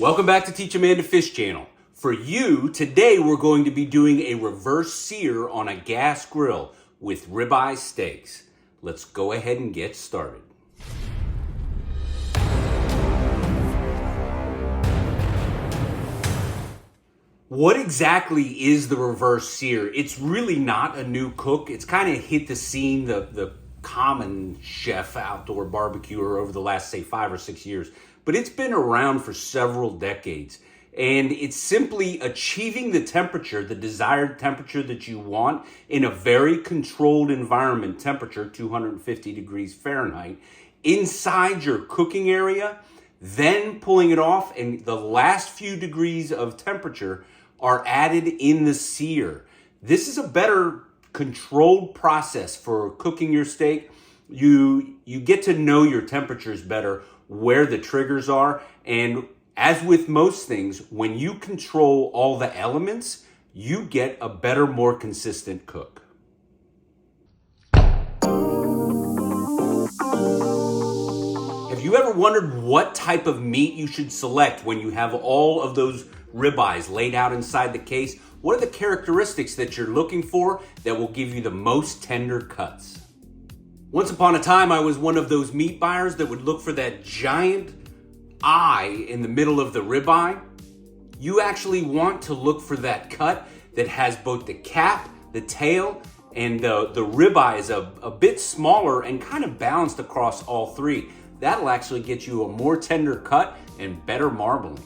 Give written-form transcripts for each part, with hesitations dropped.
Welcome back to Teach a Man to Fish channel. For you, today we're going to be doing a reverse sear on a gas grill with ribeye steaks. Let's go ahead and get started. What exactly is the reverse sear? It's really not a new cook. It's kind of hit the scene, the common chef outdoor barbecuer over the last, say, 5 or 6 years. But it's been around for several decades. And it's simply achieving the temperature, the desired temperature that you want in a very controlled environment, temperature 250 degrees Fahrenheit, inside your cooking area, then pulling it off, and the last few degrees of temperature are added in the sear. This is a better controlled process for cooking your steak. You get to know your temperatures better, where the triggers are, and as with most things, when you control all the elements, you get a better, more consistent cook. Have you ever wondered what type of meat you should select when you have all of those ribeyes laid out inside the case? What are the characteristics that you're looking for that will give you the most tender cuts? Once upon a time, I was one of those meat buyers that would look for that giant eye in the middle of the ribeye. You actually want to look for that cut that has both the cap, the tail, and the ribeye is a bit smaller and kind of balanced across all three. That'll actually get you a more tender cut and better marbling.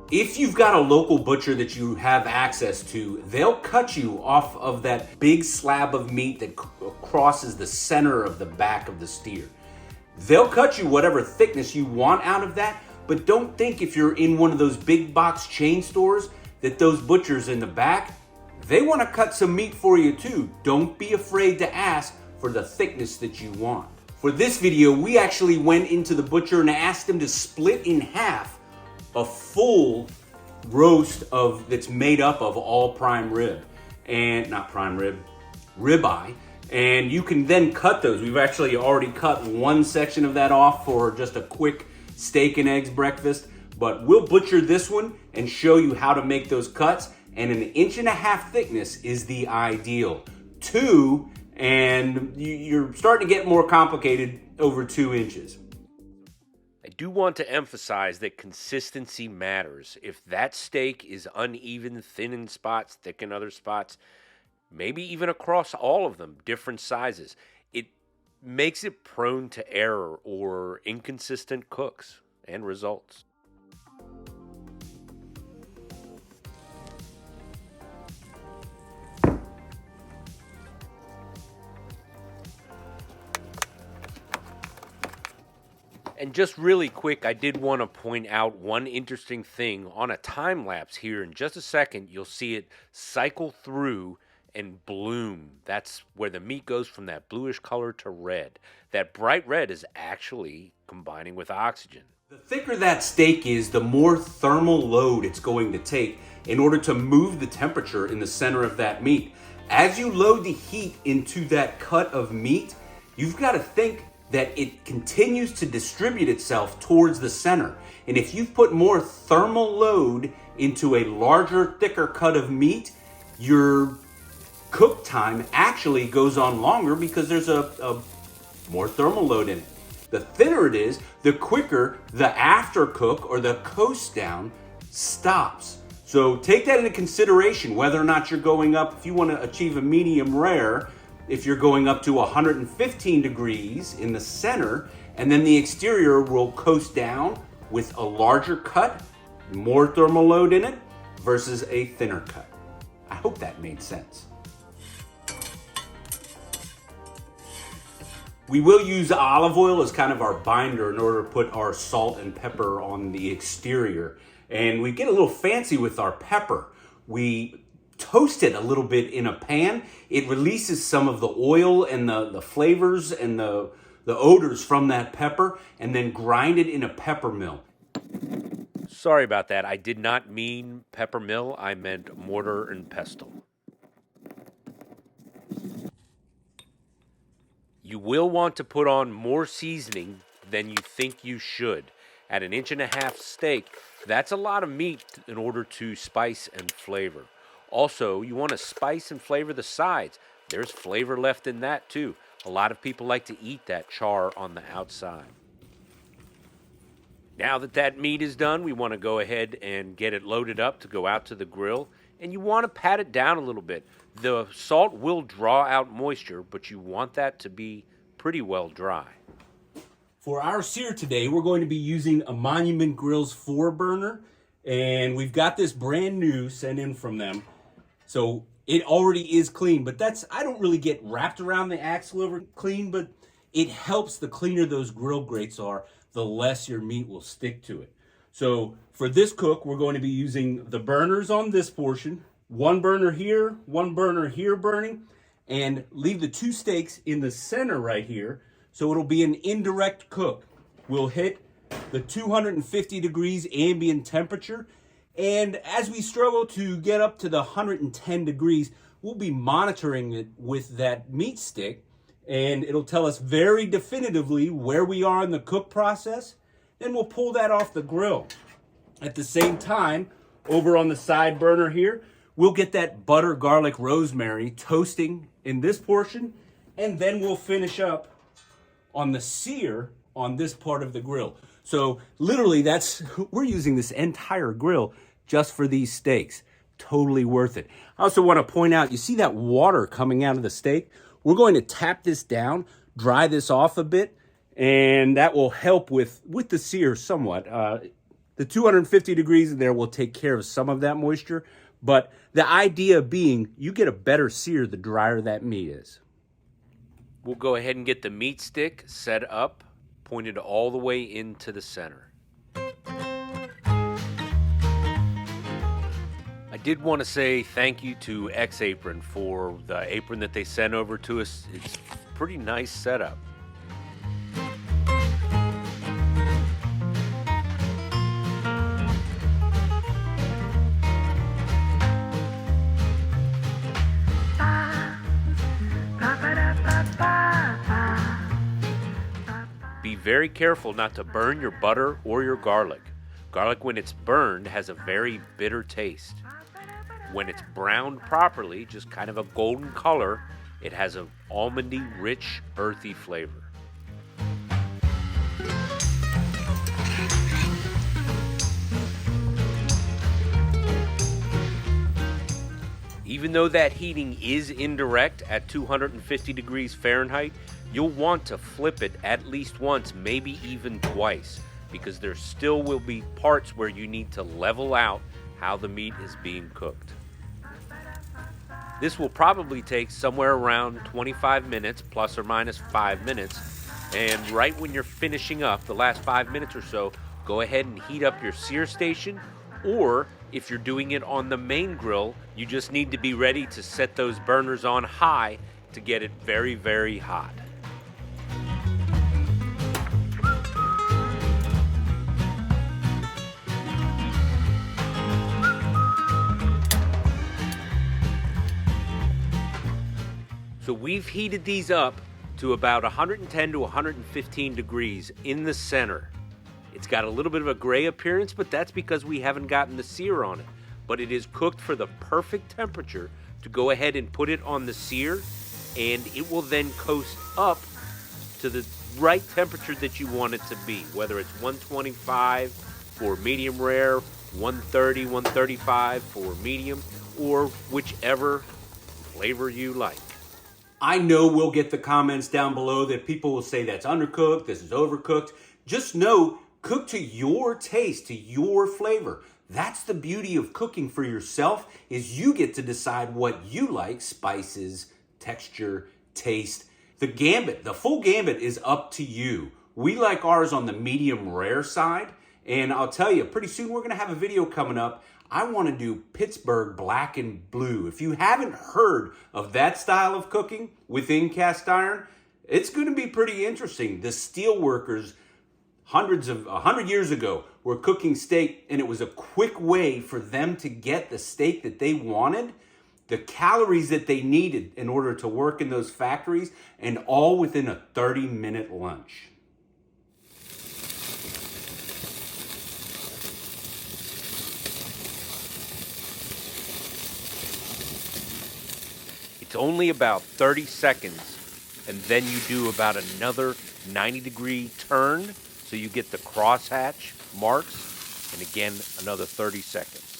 If you've got a local butcher that you have access to, they'll cut you off of that big slab of meat that crosses the center of the back of the steer. They'll cut you whatever thickness you want out of that, but don't think if you're in one of those big box chain stores that those butchers in the back, they want to cut some meat for you too. Don't be afraid to ask for the thickness that you want. For this video, we actually went into the butcher and asked him to split in half a full roast that's made up of all prime rib, and not prime rib, ribeye. And you can then cut those. We've actually already cut one section of that off for just a quick steak and eggs breakfast, but we'll butcher this one and show you how to make those cuts. And an 1.5 inch thickness is the ideal. 2, and you're starting to get more complicated over 2 inches. I do want to emphasize that consistency matters. If that steak is uneven, thin in spots, thick in other spots, maybe even across all of them, different sizes, it makes it prone to error or inconsistent cooks and results. And just really quick, I did want to point out one interesting thing on a time lapse here. In just a second, you'll see it cycle through and bloom. That's where the meat goes from that bluish color to red. That bright red is actually combining with oxygen. The thicker that steak is, the more thermal load it's going to take in order to move the temperature in the center of that meat. As you load the heat into that cut of meat, you've got to think that it continues to distribute itself towards the center. And if you've put more thermal load into a larger, thicker cut of meat, your cook time actually goes on longer because there's a more thermal load in it. The thinner it is, the quicker the after cook or the coast down stops. So take that into consideration, whether or not you're going up, if you want to achieve a medium rare, if you're going up to 115 degrees in the center, and then the exterior will coast down with a larger cut, more thermal load in it, versus a thinner cut. I hope that made sense. We will use olive oil as kind of our binder in order to put our salt and pepper on the exterior. And we get a little fancy with our pepper. We toast it a little bit in a pan. It releases some of the oil and the flavors and the odors from that pepper, and then grind it in a pepper mill. Sorry about that. I did not mean pepper mill. I meant mortar and pestle. You will want to put on more seasoning than you think you should. At an 1.5-inch steak, that's a lot of meat in order to spice and flavor. Also, you want to spice and flavor the sides. There's flavor left in that too. A lot of people like to eat that char on the outside. Now that that meat is done, we want to go ahead and get it loaded up to go out to the grill. And you want to pat it down a little bit. The salt will draw out moisture, but you want that to be pretty well dry. For our sear today, we're going to be using a Monument Grill's 4-burner. And we've got this brand new sent in from them. So it already is clean, but I don't really get wrapped around the axle over clean, but it helps. The cleaner those grill grates are, the less your meat will stick to it. So for this cook, we're going to be using the burners on this portion, 1 burner here, 1 burner here burning, and leave the 2 steaks in the center right here. So it'll be an indirect cook. We'll hit the 250 degrees ambient temperature. And as we struggle to get up to the 110 degrees, we'll be monitoring it with that meat stick. And it'll tell us very definitively where we are in the cook process. Then we'll pull that off the grill. At the same time, over on the side burner here, we'll get that butter, garlic, rosemary toasting in this portion. And then we'll finish up on the sear on this part of the grill. So literally we're using this entire grill just for these steaks. Totally worth it. I also want to point out, you see that water coming out of the steak? We're going to tap this down, dry this off a bit, and that will help with the sear somewhat. The 250 degrees in there will take care of some of that moisture, but the idea being you get a better sear the drier that meat is. We'll go ahead and get the meat stick set up, pointed all the way into the center. I did want to say thank you to X-Apron for the apron that they sent over to us. It's a pretty nice setup. Be very careful not to burn your butter or your garlic. Garlic, when it's burned, has a very bitter taste. When it's browned properly, just kind of a golden color, it has an almondy, rich, earthy flavor. Even though that heating is indirect at 250 degrees Fahrenheit, you'll want to flip it at least once, maybe even twice, because there still will be parts where you need to level out how the meat is being cooked. This will probably take somewhere around 25 minutes, plus or minus 5 minutes. And right when you're finishing up, the last 5 minutes or so, go ahead and heat up your sear station. Or if you're doing it on the main grill, you just need to be ready to set those burners on high to get it very, very hot. So we've heated these up to about 110 to 115 degrees in the center. It's got a little bit of a gray appearance, but that's because we haven't gotten the sear on it. But it is cooked for the perfect temperature to go ahead and put it on the sear, and it will then coast up to the right temperature that you want it to be, whether it's 125 for medium rare, 130, 135 for medium, or whichever flavor you like. I know we'll get the comments down below that people will say that's undercooked, this is overcooked. Just know, cook to your taste, to your flavor. That's the beauty of cooking for yourself, is you get to decide what you like, spices, texture, taste. The gambit, the full gambit is up to you. We like ours on the medium rare side, and I'll tell you, pretty soon we're gonna have a video coming up. I want to do Pittsburgh black and blue. If you haven't heard of that style of cooking within cast iron, it's going to be pretty interesting. The steel workers 100 years ago were cooking steak, and it was a quick way for them to get the steak that they wanted, the calories that they needed in order to work in those factories, and all within a 30-minute lunch. only about 30 seconds, and then you do about another 90-degree turn, so you get the crosshatch marks, and again, another 30 seconds.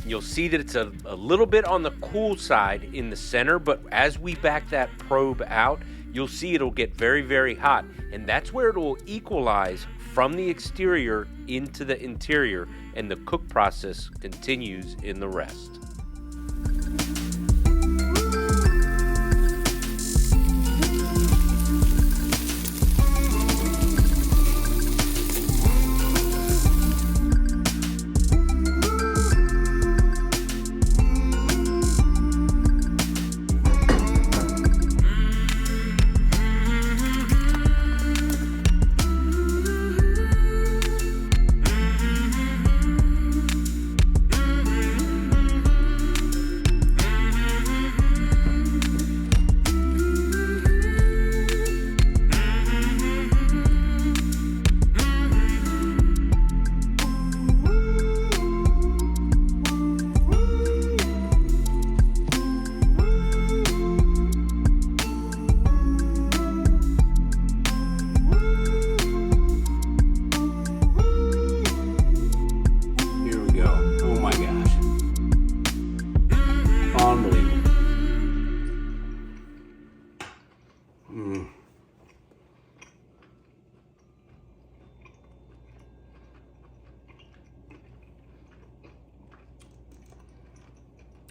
You'll see that it's a little bit on the cool side in the center, but as we back that probe out, you'll see it'll get very, very hot, and that's where it will equalize from the exterior into the interior, and the cook process continues in the rest.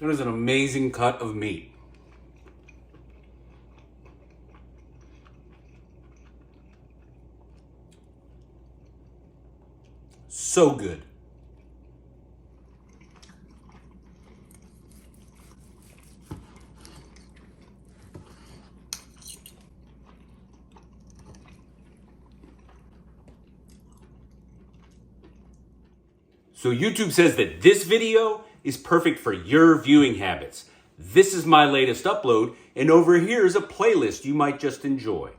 That is an amazing cut of meat. So good. So YouTube says that this video is perfect for your viewing habits. This is my latest upload, and over here is a playlist you might just enjoy.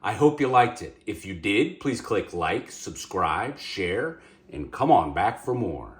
I hope you liked it. If you did, please click like, subscribe, share, and come on back for more.